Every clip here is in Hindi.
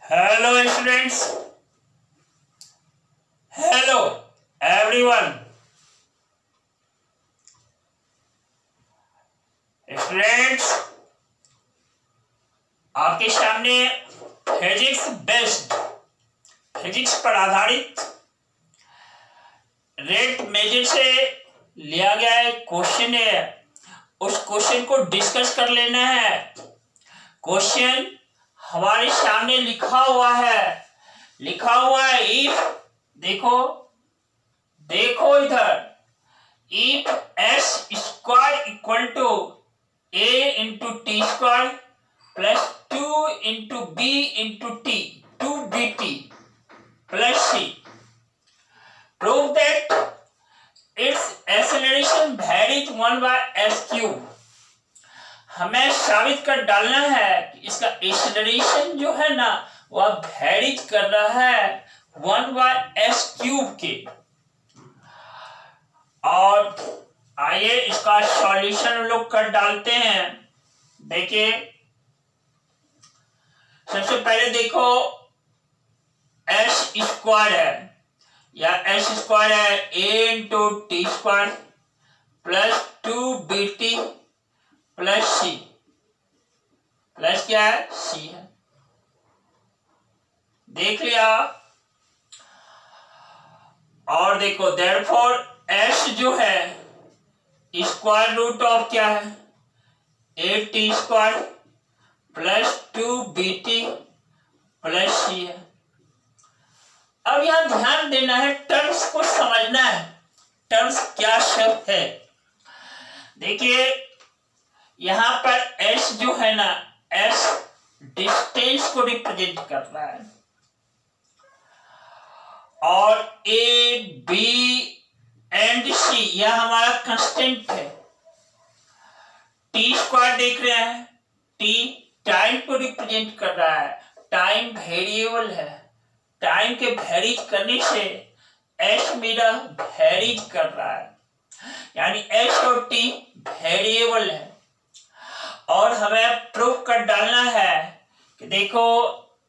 Hello students. Hello everyone. Students, आपके सामने फिजिक्स पर आधारित रेट मेजर से लिया गया एक क्वेश्चन है। उस क्वेश्चन को डिस्कस कर लेना है। क्वेश्चन हमारे सामने लिखा हुआ है इफ, देखो इधर, if S square equal to A into T square plus 2 into B into T 2bt plus C, prove that it's acceleration varies 1/s cube. हमें साबित कर डालना है कि इसका एक्सेलरेशन जो है ना वह वेरीज कर रहा है 1/s क्यूब के। और आइए इसका सॉल्यूशन लोग कर डालते हैं। देखिए, सबसे पहले देखो एस स्क्वायर है या एस स्क्वायर है A into T square plus 2bt plus C, plus क्या है, सी है। देख लिया। और देखो देयरफॉर एस जो है स्क्वायर रूट ऑफ क्या है, A T square plus 2bt plus C है। अब यहां ध्यान देना है, टर्म्स को समझना है, टर्म्स क्या शब्द है। देखिए यहां पर s जो है ना, s डिस्टेंस को रिप्रेजेंट कर रहा है और a b एंड c यह हमारा कांस्टेंट है। टी स्क्वायर देख रहे हैं, t टाइम को रिप्रेजेंट कर रहा है, टाइम वेरिएबल है, टाइम के वेरीज करने से s मेरा वेरीज कर रहा है, यानी s और t वेरिएबल है। और हमें प्रूफ कर डालना है कि देखो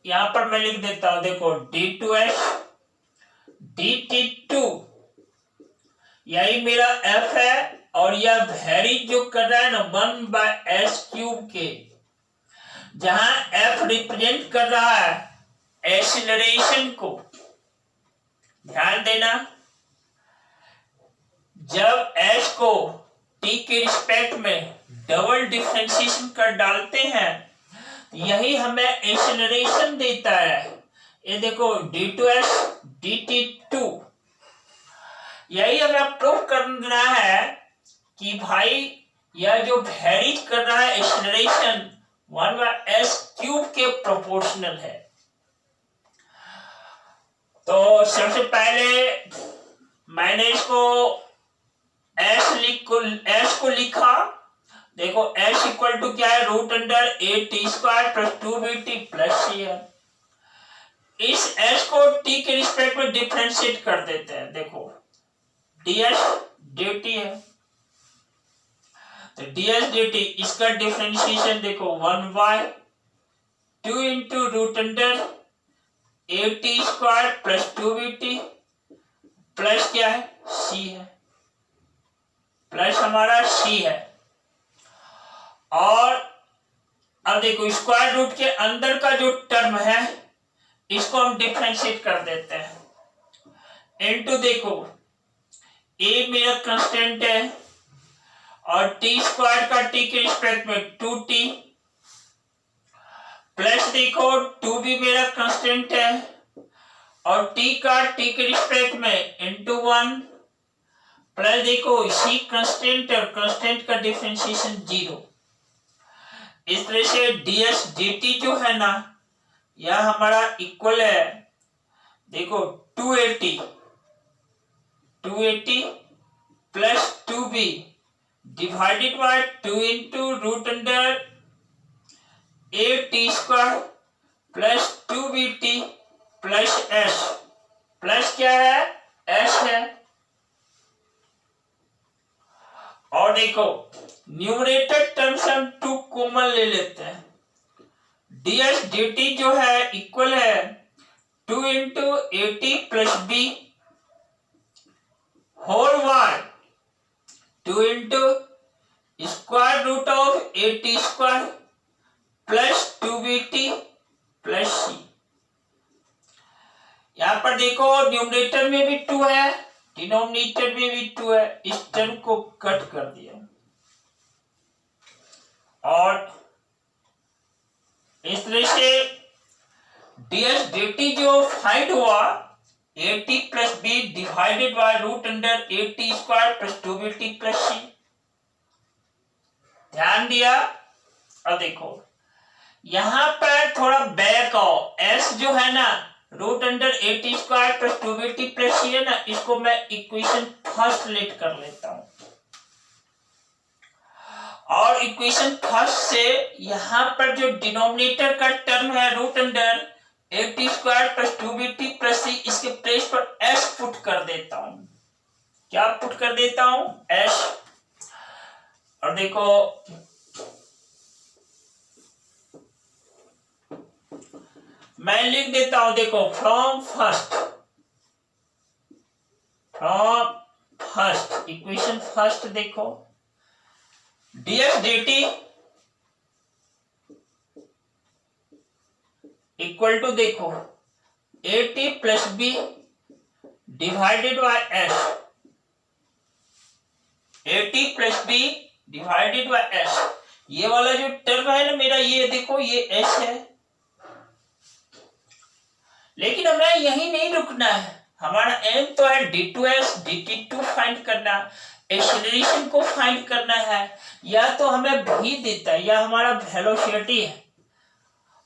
यहां पर मैं लिख देता हूं, देखो d2s dt2 यही मेरा f है और यह वेरीज जो कर रहा है ना 1/s क्यूब के, जहां f रिप्रेजेंट कर रहा है एक्सीलरेशन को। ध्यान देना, जब s को t के रिस्पेक्ट में डबल डिफरेंशिएशन कर डालते हैं यही हमें एक्सेलरेशन देता है। ये देखो d2s dt2, यही हमें प्रूव करना है कि भाई यह जो वेरीज कर रहा है एक्सेलरेशन 1/s क्यूब के प्रोपोर्शनल है। तो सबसे पहले मैंने इसको s को लिखा। देखो s इक्वल टू क्या है, root under A T square plus 2bt plus C है। इस s को t के रिस्पेक्ट में डिफरेंशिएट कर देते हैं। देखो ds dt है, तो ds dt इसका डिफरेंशिएशन देखो 1/2 into root under A T square plus 2bt plus क्या है, c है, प्लस हमारा c है। और अब देखो स्क्वायर रूट के अंदर का जो टर्म है इसको हम डिफरेंशिएट कर देते हैं इनटू, देखो a मेरा कांस्टेंट है और टी स्क्वायर का t के रिस्पेक्ट में 2t प्लस देखो 2b मेरा कांस्टेंट है और t का t के रिस्पेक्ट में इनटू 1 प्लस देखो c कांस्टेंट और कांस्टेंट का डिफरेंशिएशन 0। इस तरह से ds dt जो है ना यह हमारा इक्वल है, देखो 280 plus 2b divided by 2 into root under A T square plus 2bt plus s, plus क्या है, s है। और देखो न्यूमरेटर टर्म्स हम 2 कॉमन ले लेते हैं, ds dt जो है इक्वल है 2 into A T plus B whole Y 2 into square root of A T square plus 2bt plus C. यहां पर देखो न्यूमरेटर में भी 2 है, डिनोमिनेटर में भी 2 है, इस टर्म को कट कर दिया और इस तरह से ds dt जो फाइंड हुआ A T plus B divided by root under A T square plus 2bt plus C. ध्यान दिया। अब देखो यहां पर थोड़ा बैक आओ, s जो है ना root under A T square plus 2bt plus C है ना, इसको मैं इक्वेशन फर्स्ट लेट कर लेता हूं और इक्वेशन फर्स्ट से यहां पर जो डिनोमिनेटर का टर्म है root under A T square plus 2bt plus C, इसके प्लेस पर s पुट कर देता हूं। क्या पुट कर देता हूं? s। और देखो मैं लिख देता हूं, देखो फ्रॉम फर्स्ट इक्वेशन फर्स्ट देखो ds dt इक्वल टू देखो A T plus B divided by s, A T plus B divided by s। ये वाला जो टर्म है ना मेरा, ये देखो ये s है, लेकिन हमें यही नहीं रुकना है, हमारा एम तो है d2s dt2 फाइंड करना, एक्सेलरेशन को फाइंड करना है। या तो हमें भी देता है या हमारा वेलोसिटी है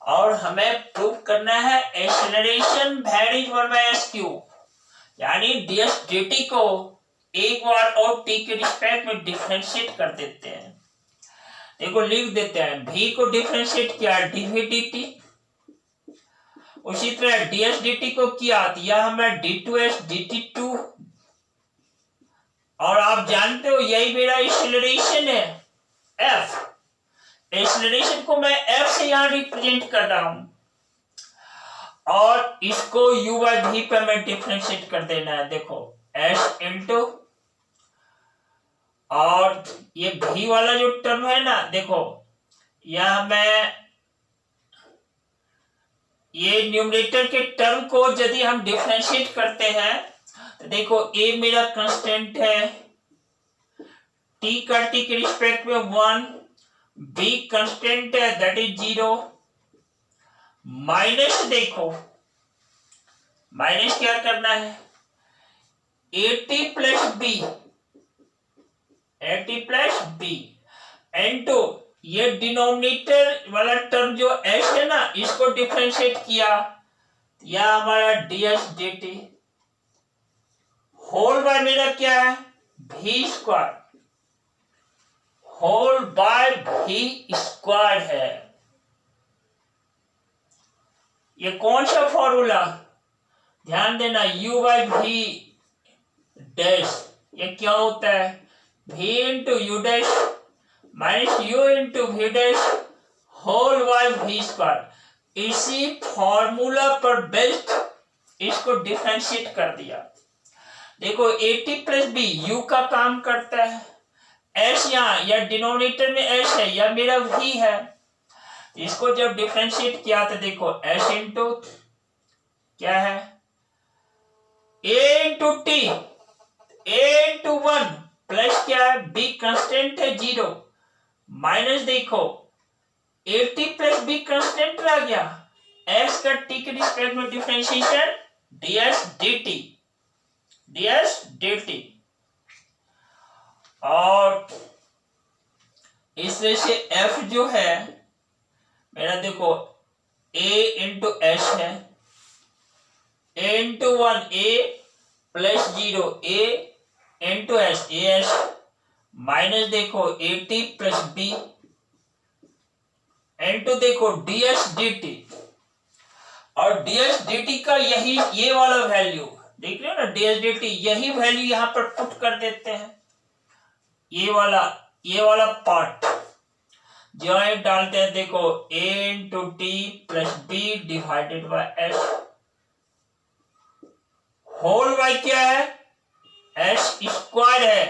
और हमें प्रूव करना है एक्सेलरेशन वेरीज 1/s³, यानी ds dt को एक बार और t के रिस्पेक्ट में डिफरेंशिएट कर देते हैं। देखो लिख देते हैं, v को डिफरेंशिएट किया dv dt, उसी तरह ds dt को किया तो यह हमें d2s dt2, और आप जानते हो यही मेरा एक्सेलरेशन है f। एक्सेलरेशन को मैं f से यहां रिप्रेजेंट कर रहा हूं और इसको u बाय v पे मैं डिफरेंशिएट कर देना है। देखो s इंटू और ये v वाला जो टर्म है ना, देखो यह मैं ये न्यूमरेटर के टर्म को यदि हम डिफरेंशिएट करते हैं तो देखो a मेरा कांस्टेंट है, t का t के रिस्पेक्ट में 1, b कांस्टेंट है दैट इज 0, माइनस देखो माइनस क्या करना है at प्लस b इनटू ये डिनोमिनेटर वाला टर्म जो s है ना, इसको डिफरेंशिएट किया, यह हमारा ds dt होल बाय मेरा क्या है v square, whole by v square है। ये कौन सा फॉर्मूला? ध्यान देना, u बाय v डैश, ये क्या होता है v into U dash minus u into v dash whole by v square. इसी फॉर्मूला पर बेस्ड इसको डिफरेंशिएट कर दिया। देखो at प्लस बी u का काम करता है, s यहाँ या डिनोमिनेटर में s है या मेरा v है, इसको जब डिफरेंशिएट किया तो देखो s इंटू क्या है a into t, a into 1 plus क्या है b कांस्टेंट है 0, माइनस देखो at प्लस b कांस्टेंट रह गया, s का t के रिस्पेक्ट में डिफरेंशिएशन ds dt और इस तरह से f जो है मेरा देखो a इंटू s है, a into 1 a plus 0 a into s as minus देखो at प्लस b इंटू देखो ds dt, और ds dt का यही ये वाला वैल्यू देख रहे हो ना, ds dt यही वैल्यू यहां पर पुट कर देते हैं, ये वाला पार्ट। ज्वाइंट डालते हैं, देखो a into T plus B divided by S, whole by क्या है, एस स्क्वायर है।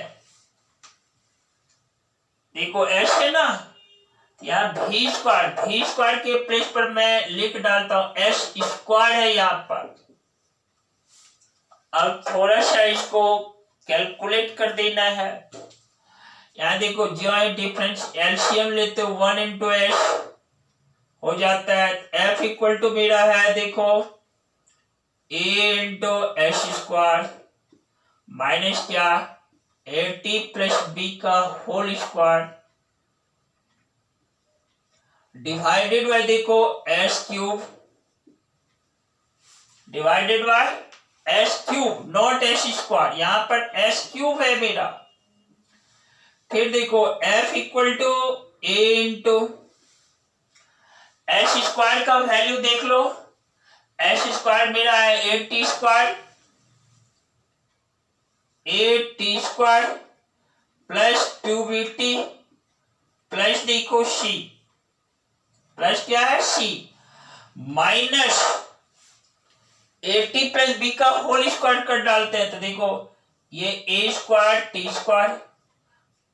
देखो एस है ना, यहाँ भी स्क्वायर के प्लेस पर मैं लिख डालता हूं एस स्क्वायर है यहाँ पर। अब थोड़ा सा इसको कैलकुलेट कर देना है। यहाँ देखो ज्वाइंट डिफरेंस एलसीएम लेते हो 1 इंटू एस हो जाता है, एफ इक्वल टू मेरा है देखो A into S square minus क्या ए टी प्लस बी का होल स्क्वायर डिवाइडेड बाय देखो S cube divided by S cube, not S square, यहां पर एस क्यूब है मेरा। फिर देखो F equal to A into S square का वैल्यू देख लो, एस स्क्वायर मेरा है A T square plus 2bt plus देखो सी, प्लस क्या है C, minus A T plus B का होल स्क्वायर कर डालते हैं तो देखो ये A square T square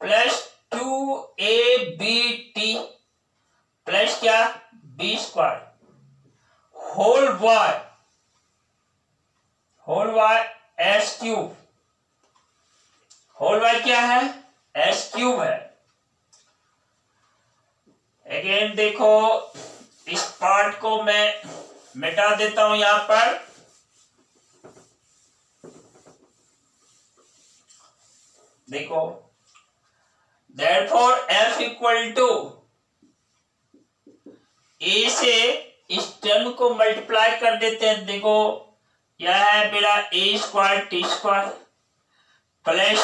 plus 2ab plus क्या B square whole Y S cube, whole Y क्या है एस क्यूब है। अगेन देखो इस पार्ट को मैं मिटा देता हूं यहां पर, देखो therefore f इक्वल टू ए से इस टर्म को मल्टीप्लाई कर देते हैं, देखो यह है मेरा A square T square plus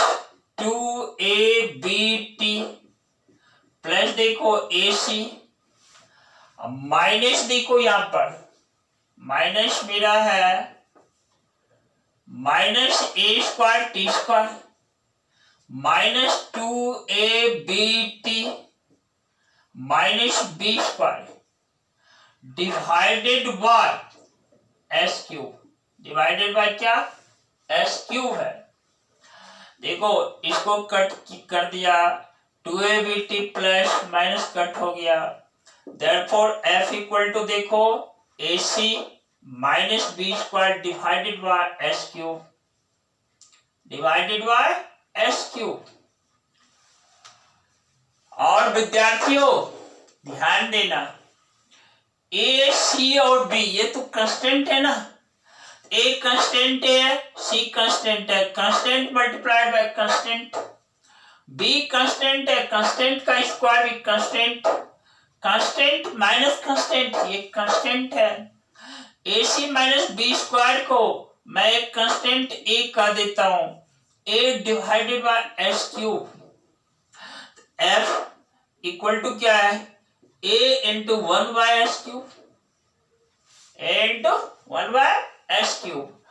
2ab plus देखो ए सी माइनस देखो यहां पर माइनस मेरा है minus A square T square minus 2ab minus B square divided by S cube, divided by क्या एस क्यूब है। देखो इसको कट कर दिया, 2ab प्लस माइनस कट हो गया, देयरफॉर f इक्वल टू देखो ac minus B square divided by S cube, divided by S cube. और विद्यार्थियों ध्यान देना, ए सी और बी ये तो कांस्टेंट है ना, ए कांस्टेंट है सी कांस्टेंट है, constant multiplied by constant, B constant है, कांस्टेंट का स्क्वायर भी कांस्टेंट, कांस्टेंट माइनस कांस्टेंट ये कांस्टेंट है। A C minus B square को मैं एक कांस्टेंट ए का देता हूं, A divided by S cube, F equal to क्या है A into 1 by S cube, A into 1 by S cube.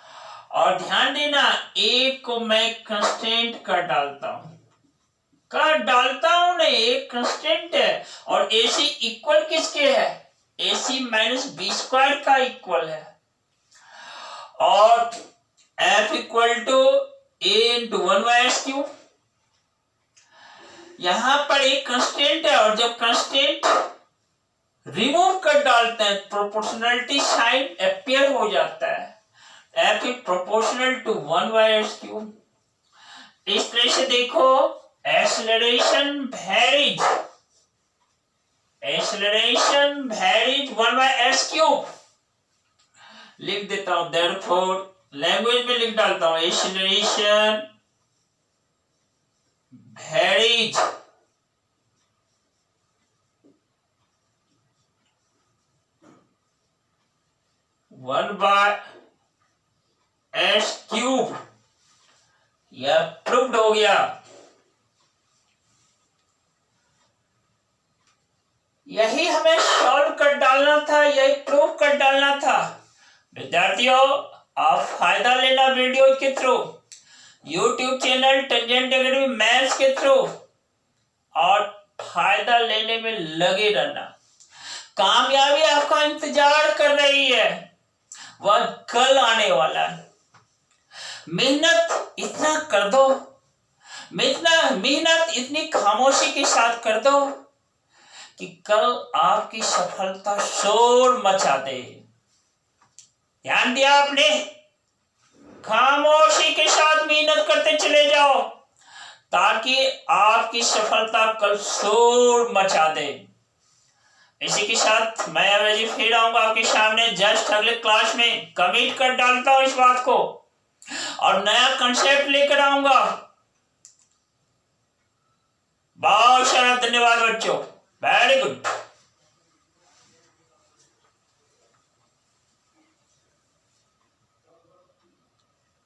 और ध्यान देना ए को मैं कांस्टेंट कर डालता हूं, नहीं एक कांस्टेंट है, और ए सी इक्वल किसके है A C minus B square का इक्वल है, और F equal to A into 1 by S cube. यहां पर एक कांस्टेंट है, और जब कांस्टेंट रिमूव कर डालते हैं प्रोपोर्शनलिटी साइन अपीयर हो जाता है, F is proportional to 1 by S cube. इस तरह से देखो acceleration varies 1 by S cube लिख देता हूं, देयरफॉर लैंग्वेज में लिख डालता हूं acceleration varies 1 by S cube. यह प्रूव्ड हो गया। यही हमें सॉल्व कर डालना था, यही प्रूव कर डालना था। विद्यार्थियों आप फायदा लेना वीडियो के through, YouTube channel tangent academy maths के थ्रू, और फायदा लेने में लगे रहना। कामयाबी आपका इंतजार कर रही है, वह कल आने वाला है। मेहनत इतना कर दो, मेहनत इतनी खामोशी के साथ कर दो कि कल आपकी सफलता शोर मचा दे। ध्यान दिया आपने? खामोशी के साथ मेहनत करते चले जाओ ताकि आपकी सफलता कल शोर मचा दे। इसी के साथ मैं अवैजी फिर आऊंगा आपके सामने जस्ट अगले क्लास में। कमिट कर डालता हूं इस बात को और नया कंसेप्ट लेकर आऊंगा। बहुत सारा धन्यवाद बच्चों, वेरी गुड।